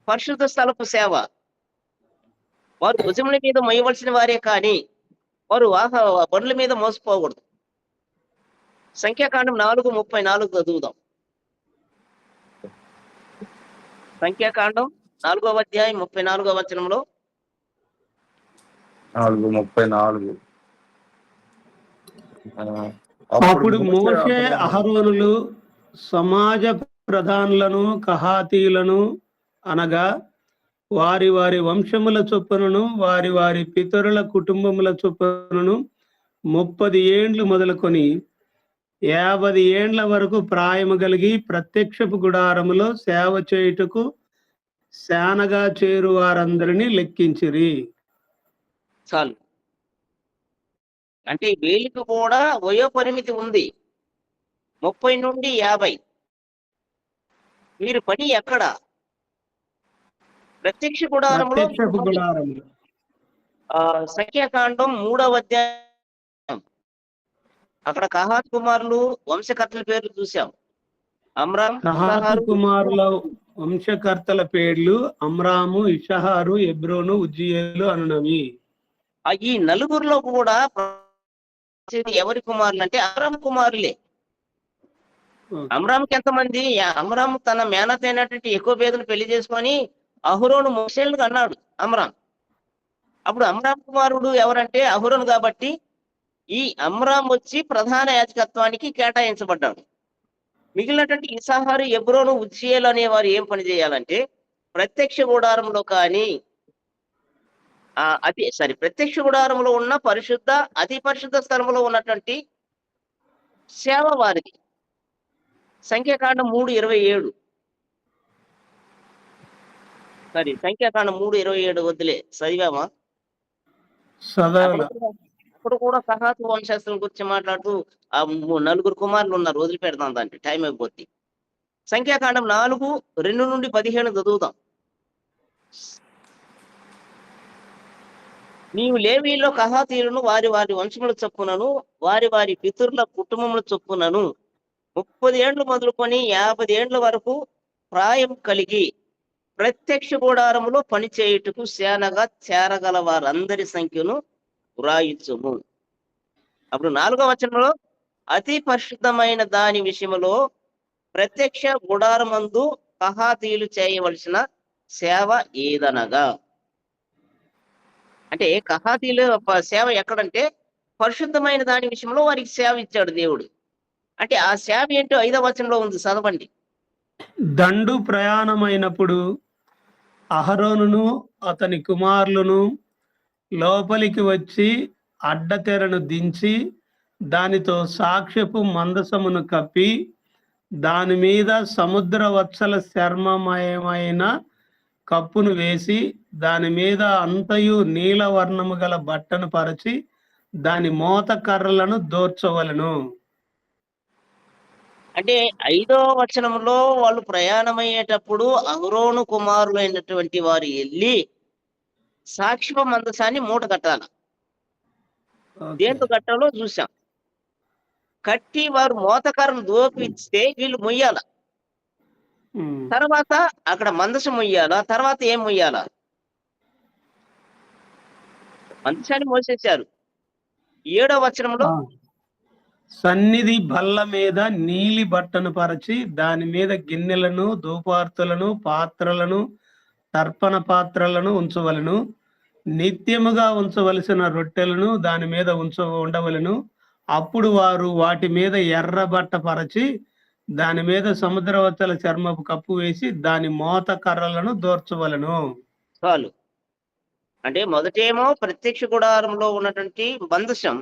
పరిశుద్ధ స్థలపు సేవ. వారు భుజముల మీద మోయవలసిన వారే కానీ వారు బండ్ల మీద మోసపోకూడదు. సంఖ్యాకాండం 4:34 చదువుదాం. సంఖ్యాకాండం 4వ అధ్యాయం 34వ వచనంలో 4:34. అప్పుడు మోషే అహరోనులు సమాజ ప్రధానులను కహాతీయులను అనగా వారి వారి వంశముల చొప్పునను వారి వారి పితరుల కుటుంబముల చొప్పునను 30 ఏండ్లు మొదలుకొని 50 ఏండ్ల వరకు ప్రాయము కలిగి ప్రత్యక్షపు గుడారములో సేవ చేయుటకు శానగా చేరు వారందరినీ లెక్కించిరి. చాలు. అంటే వీళ్ళకి కూడా వయో పరిమితి ఉంది, 30 నుండి 50. వీరి పని ఎక్కడ? ప్రత్యక్ష గుడారములో. ప్రత్యక్షపు గుడారములో. సంఖ్యాకాండం 3వ అధ్యాయం, అక్కడ కహాత్ కుమారులు వంశకర్తల పేర్లు చూసాం. అమ్రామ్, కహాతు కుమారుల వంశకర్తల పేర్లు అమ్రాము, ఇషహారు, ఎబ్రోను, ఉజ్జియేలు అనునవి. ఈ నలుగురిలో కూడా ఎవరి కుమారులు అంటే అమ్రామ్ కుమారులే. అమ్రామ్కి ఎంతమంది? అమ్రామ్ తన మేనత్ అయినటువంటి ఎక్కువ పేదలు పెళ్లి చేసుకొని అహరోను మోసేళ్ళకి అన్నాడు అమ్రామ్. అప్పుడు అమ్రామ్ కుమారుడు ఎవరంటే అహరోను. కాబట్టి ఈ అమ్రామ్ వచ్చి ప్రధాన యాజకత్వానికి కేటాయించబడ్డాడు. మిగిలినటువంటి ఇసాహారు, ఎబ్రోను, ఉజ్జియేలు అనేవారు ఏం పని చేయాలంటే ప్రత్యక్ష గుడారంలో కానీ ప్రత్యక్ష గుడారంలో ఉన్న పరిశుద్ధ, అతి పరిశుద్ధ స్థలంలో ఉన్నటువంటి సేవ వారిది. సంఖ్యాకాండం 3:27. సంఖ్యాకాండం 3:27 వద్దులే, చదివామా? అప్పుడు కూడా కహాతు వంశస్థుల గురించి మాట్లాడుతూ ఆ నలుగురు కుమారులు ఉన్నారు, వదిలిపెడతాం, దాంట్లో టైం అయిపోద్ది. సంఖ్యాకాండం 4:2 నుండి 15 చదువుదాం. నీవు లేవీలో కహాతీయులను వారి వారి వంశముల చొప్పునను వారి వారి పితరుల కుటుంబముల చొప్పునను 30 ఏండ్లు మొదలుకొని 50 ఏండ్ల వరకు ప్రాయం కలిగి ప్రత్యక్ష గుడారములో పనిచేయుటకు సేనగా చేరగల వారందరి సంఖ్యను వ్రాయించుము. అప్పుడు 4వ వచనంలో అతి పరిశుద్ధమైన దాని విషయంలో ప్రత్యక్ష గుడారమందు కహాతీయులు చేయవలసిన సేవ ఏదనగా, అంటే కహాతీయుల సేవ ఎక్కడంటే పరిశుద్ధమైన దాని విషయంలో వారికి సేవ ఇచ్చాడు దేవుడు. అంటే ఆ సేవ ఏంటో 5వ వచనంలో ఉంది, చదవండి. దండు ప్రయాణమైనప్పుడు అహరోనును అతని కుమారులను లోపలికి వచ్చి అడ్డతెరను దించి దానితో సాక్ష్యపు మందసమును కప్పి దాని మీద సముద్ర వత్సల చర్మమయమైన కప్పును వేసి దాని మీద అంతయు నీలవర్ణము గల బట్టను పరచి దాని మోత కర్రలను దోర్చవలను. అంటే 5వ వచనంలో వాళ్ళు ప్రయాణమయ్యేటప్పుడు అహరోను కుమారులు అయినటువంటి వారు వెళ్ళి సాక్ష్యపు మందసాన్ని మూట కట్టాలి. దేంతో కట్టాలో చూసాం. కట్టి వారు మోతకర్రను దోపిస్తే వీళ్ళు మొయ్యాల. తర్వాత అక్కడ మందసం మొయ్యాలా, తర్వాత ఏం మొయ్యాలా? మందసాన్ని మోసేశారు. 7వ వచనంలో సన్నిధి బల్ల మీద నీలి బట్టను పరచి దాని మీద గిన్నెలను, ధూపార్తులను, పాత్రలను, తర్పణ పాత్రలను ఉంచవలను. నిత్యముగా ఉంచవలసిన రొట్టెలను దాని మీద ఉండవలను. అప్పుడు వారు వాటి మీద ఎర్ర బట్ట పరచి దాని మీద సముద్రవత్తల చర్మపు కప్పు వేసి దాని మోత కర్రలను దోర్చవలను. చాలు. అంటే మొదటేమో ప్రత్యక్ష గుడారంలో ఉన్నటువంటి మందసం,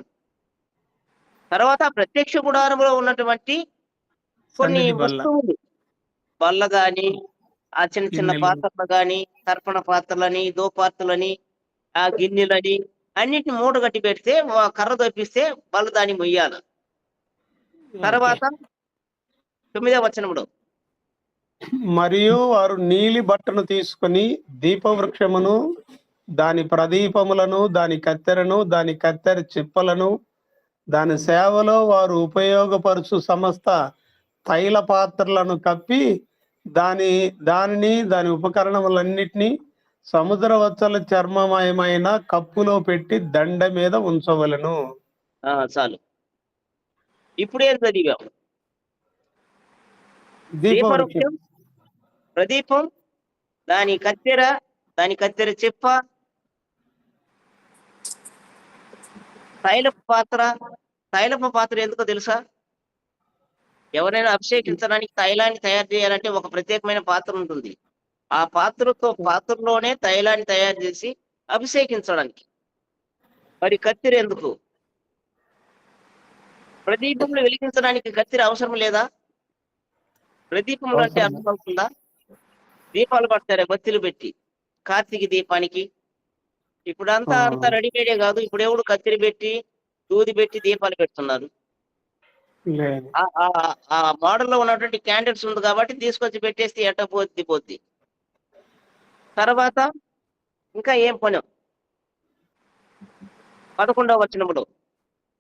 తర్వాత ప్రత్యక్ష గుడారంలో ఉన్నటువంటి కొన్ని వస్తువులు, బల్ల గాని, ఆ చిన్న చిన్న పాత్రలు గాని, తర్పణ పాత్రలని, దోపాత్రలని, ఆ గిన్నెలని అన్నిటిని మూట కట్టి పెడితే కర్ర దొప్పిస్తే వాళ్ళు దాన్ని మొయ్యాల. తర్వాత 9వ వచనంలో మరియు వారు నీలి బట్టను తీసుకొని దీపవృక్షమును దాని ప్రదీపములను దాని కత్తెరను దాని కత్తెర చిప్పలను దాని సేవలో వారు ఉపయోగపరుచు సమస్త తైల పాత్రలను కప్పి దానిని దాని ఉపకరణములన్నిటినీ సముద్రవచ్చల చర్మమయమైన కప్పులో పెట్టి దండ మీద ఉంచవలను. చాలు. ఇప్పుడేం చదివాం? దీపవృక్షం, దీపవృక్షం, ప్రదీపం, దాని కత్తెర చిప్ప, తైలపు పాత్ర ఎందుకో తెలుసా? ఎవరైనా అభిషేకించడానికి తైలాన్ని తయారు చేయాలంటే ఒక ప్రత్యేకమైన పాత్ర ఉంటుంది. ఆ పాత్రలోనే తైలాన్ని తయారు చేసి అభిషేకించడానికి. మరి కత్తెర ఎందుకు? ప్రదీపంలో వెలిగించడానికి కత్తెర అవసరం లేదా? ప్రదీపంలో అంటే అవసరం. అర్థమవుతుందా? దీపాలు పడతారే బత్తిలు పెట్టి కార్తీక దీపానికి. ఇప్పుడంతా అంతా రెడీమేడే కాదు. ఇప్పుడు ఎవడు కత్తెర పెట్టి దూది పెట్టి దీపాలు పెడుతున్నారు. లేదు. ఆ మోడల్లో ఉన్నటువంటి క్యాండిల్స్ ఉంది కాబట్టి తీసుకొచ్చి పెట్టేస్తే ఎట్ట పోద్ది. తర్వాత ఇంకా ఏం పని? 11వ వచనములో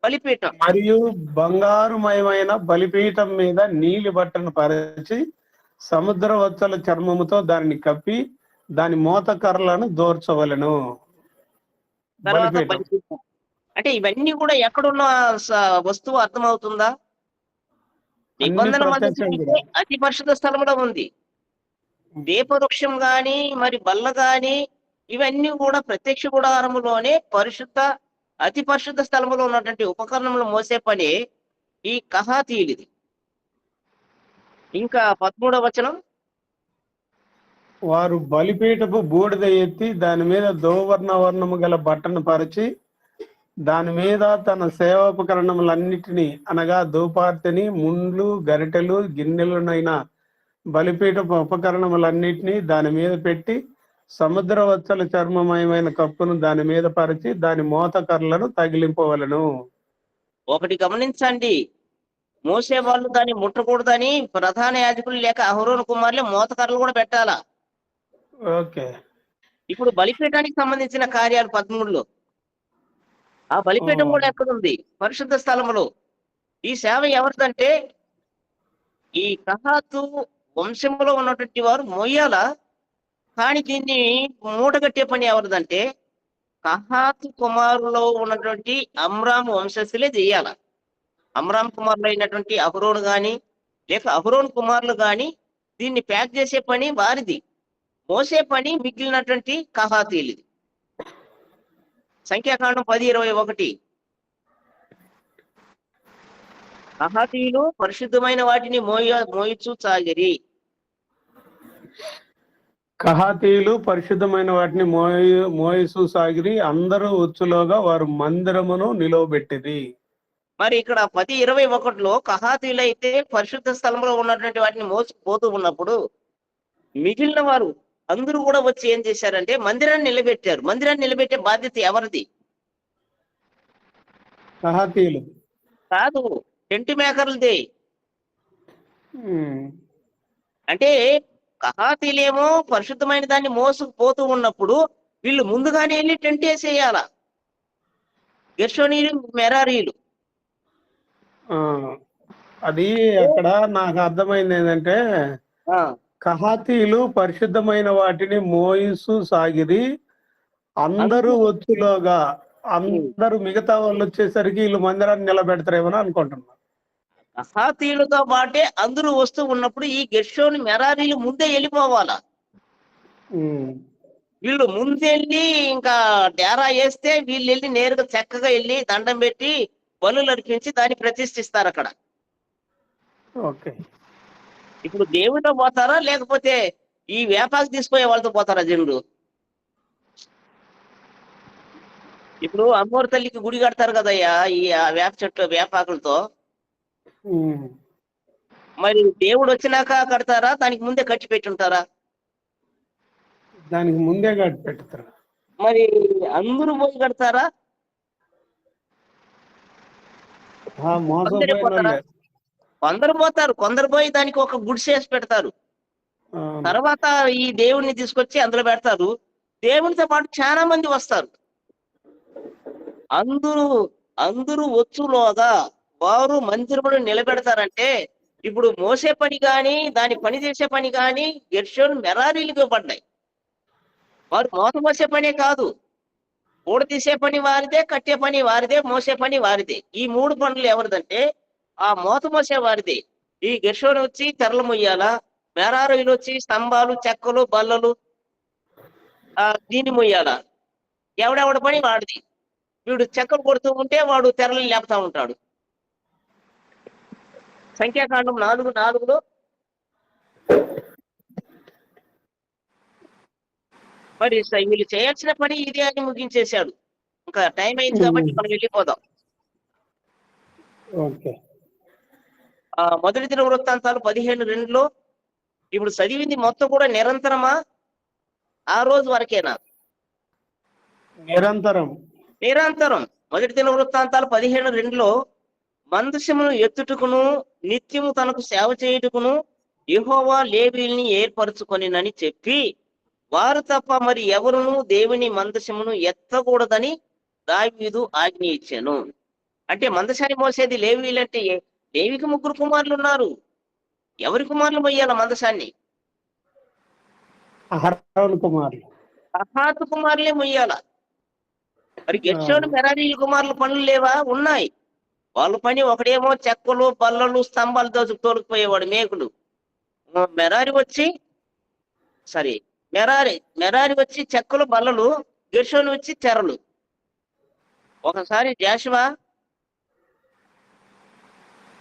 బలిపీఠం. మరియు బంగారుమయమైన బలిపీఠం మీద నీలి బట్టను పరిచి సముద్రవచ్చల చర్మముతో దానిని కప్పి దాని మోతకర్రలను దోర్చవలెను. తర్వాత బలిపీఠం బలిపీఠం అంటే ఇవన్నీ కూడా ఎక్కడున్న వస్తువు అర్థమవుతుందా? నిబంధన మందిరం ప్రత్యక్షంగా. అంటే అతి పరిశుద్ధ స్థలంలో ఉంది. దీపవృక్షం గాని మరి బల్ల గాని ఇవన్నీ కూడా ప్రత్యక్ష గుడారములోనే అతి పరిశుద్ధ స్థలములో ఉన్నటువంటి ఉపకరణములు మోసే పని ఈ కహాతీయుడిది. ఇంకా 13వ వచనం, వారు బలిపీఠపు బూడిద ఎత్తి దాని మీద వర్ణము గల బట్టను పరిచి దాని మీద తన సేవోపకరణములన్నిటినీ అనగా ధూపార్తిని, ముండ్లు, గరిటెలు, గిన్నెలునైన బలిపీఠపు ఉపకరణములన్నిటినీ దాని మీద పెట్టి సముద్రవచ్చల చర్మమయమైన కప్పును దాని మీద పరిచి దాని మోతకర్రలను తగిలింపవలను. ఒకటి గమనించండి, మోసే వాళ్ళు దాన్ని ముట్టకూడదని ప్రధాన యాజకులు లేక అహరోను కుమారులే మోతకర్రలు కూడా పెట్టాలా. ఓకే. ఇప్పుడు బలిపీఠానికి సంబంధించిన కార్యాలు 13లో ఆ బలిపీఠం కూడా ఎక్కడుంది? పరిశుద్ధ స్థలములో. ఈ సేవ ఎవరిదంటే ఈ కహాతు వంశంలో ఉన్నటువంటి వారు మోయాల. కానీ దీన్ని మూటగట్టే పని ఎవరిదంటే కహాతు కుమారులో ఉన్నటువంటి అమ్రాము వంశస్థులే చెయ్యాల. అమ్రామ్ కుమారులు అయినటువంటి అహరోను గాని లేక అహరోను కుమారులు గాని దీన్ని ప్యాక్ చేసే పని వారిది. మోసే పని మిగిలినటువంటి కహాతీయులది. సంఖ్యాకాండం 10:21. కహాతీయులు పరిశుద్ధమైన వాటిని మోయిచు సాగిరి. కహాతీయులు పరిశుద్ధమైన వాటిని మోయిసు సాగిరి అందరూ వచ్చులోగా వారు మందిరమును నిలవబెట్టిరి. మరి ఇక్కడ 10:21లో కహాతీయులు అయితే పరిశుద్ధ స్థలంలో ఉన్నటువంటి వాటిని మోసుకుపోతూ ఉన్నప్పుడు మిగిలిన వారు అందరూ కూడా వచ్చి ఏం చేశారంటే మందిరాన్ని నిలబెట్టారు. మందిరాన్ని నిలబెట్టే బాధ్యత ఎవరిది? కహాతీయులు కాదు, టెంట్ మేకర్లదే. అంటే కహాతీలేమో పరిశుద్ధమైన దాన్ని మోసుకుపోతూ ఉన్నప్పుడు వీళ్ళు ముందుగానే వెళ్ళి టెంట్ వేసేయాల. గెర్షోనీయులు, మెరారీలు. అది అక్కడ నాకు అర్థమైంది ఏంటంటే కహాతీయులు పరిశుద్ధమైన వాటిని మోయిసు సాగిరి అందరూ వచ్చులోగా అందరూ మిగతా వాళ్ళు వచ్చేసరికి వీళ్ళు మందిరాన్ని నిలబెడతారేమో అనుకుంటున్నారు. కహాతీయులతో పాటే అందరూ వస్తూ ఉన్నప్పుడు ఈ గెర్షోని మెరారీలు ముందే వెళ్ళిపోవాలా. వీళ్ళు ముందెళ్ళి ఇంకా డేరా వేస్తే వీళ్ళు వెళ్ళి నేరుగా చక్కగా వెళ్ళి దండం పెట్టి బలులు అర్పించి దాన్ని ప్రతిష్ఠిస్తారు అక్కడ. ఓకే. ఇప్పుడు దేవుడితో పోతారా లేకపోతే ఈ వేపాకు తీసుకుపోయే వాళ్ళతో పోతారా జనులు? ఇప్పుడు అమ్మోరు తల్లికి గుడి కడతారు కదయ్యా ఈ వేప చెట్లు వేపాకులతో. మరి దేవుడు వచ్చినాక కడతారా దానికి ముందే కట్టి పెట్టి ఉంటారా? దానికి ముందే కట్టి పెడతారు. మరి అందరూ పోయి కడతారా? అందరూ పోతారు. కొందరు పోయి దానికి ఒక గుడిసె వేసి పెడతారు. తర్వాత ఈ దేవుణ్ణి తీసుకొచ్చి అందులో పెడతారు. దేవునితో పాటు చాలా మంది వస్తారు. అందరూ అందరూ వచ్చులోగా వారు మందిరమును నిలబెడతారంటే, ఇప్పుడు మోసే పని గాని, దాని పని చేసే పని గాని గెర్షోను మెరారీలకు ఇవ్వబడ్డాయి. వారు మోత మోసే పనే కాదు, ఊడ తీసే పని వారిదే, కట్టే పని వారిదే, మోసే పని వారిదే. ఈ 3 పనులు ఎవరిదంటే ఆ మోత మోసే వారిదే. ఈ గెర్షోను వచ్చి తెరలు మొయ్యాలా, మెరారీలు వచ్చి స్తంభాలు, చెక్కలు, బల్లలు దీన్ని మొయ్యాలా. ఎవడెవడ పని వాడిది. వీడు చెక్కలు కొడుతూ ఉంటే వాడు తెరలు లేపుతా ఉంటాడు. సంఖ్యాకాండం 4:4లో మరి వీళ్ళు చేయాల్సిన పని ఇదే అని ముగించేశాడు. ఇంకా టైం అయింది కాబట్టి మనం వెళ్ళిపోదాం. ఓకే. మొదటి దినవృత్తాంతాలు 15:2లో ఇప్పుడు చదివింది మొత్తం కూడా నిరంతరమా, ఆ రోజు వరకేనా? నిరంతరం. నిరంతరం. మొదటి దినవృత్తాంతాలు 15:2లో మందసమును ఎత్తుటకును నిత్యము తనకు సేవ చేయుటకును యెహోవా లేవీయుల్ని ఏర్పరచుకొనినని చెప్పి, వారు తప్ప మరి ఎవరును దేవుని మందసమును ఎత్తకూడదని దావీదు ఆజ్ఞ ఇచ్చాను. అంటే మందసాన్ని మోసేది లేవీయులంటే లేవికి 3 కుమారులు ఉన్నారు. ఎవరి కుమారులు మొయ్యాల మందసాన్ని? అహరోను కుమారులు. కహాతు కుమారులే మొయ్యాల. మరి గెర్షోను మెరారీ కుమారుల పనులు లేవా? ఉన్నాయి. వాళ్ళ పని ఒకడేమో చెక్కలు, బల్లలు, స్తంభాలు తోలుకుపోయేవాడు, మేకులు. మెరారి వచ్చి మెరారి వచ్చి చెక్కలు, బల్లలు, గెర్షోను వచ్చి తెరలు. ఒకసారి జాషువా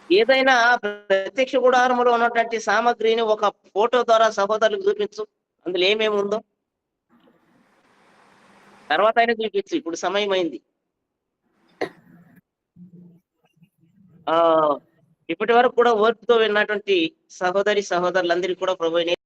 ఏదైనా ప్రత్యక్ష గుడారములో ఉన్నటువంటి సామగ్రిని ఒక ఫోటో ద్వారా సహోదరులకు చూపించు, అందులో ఏమేమి ఉందో. తర్వాత అయినా చూపించు, ఇప్పుడు సమయం అయింది. ఇప్పటి వరకు కూడా ఓర్పుతో విన్నటువంటి సహోదరులందరికీ కూడా ప్రభువైన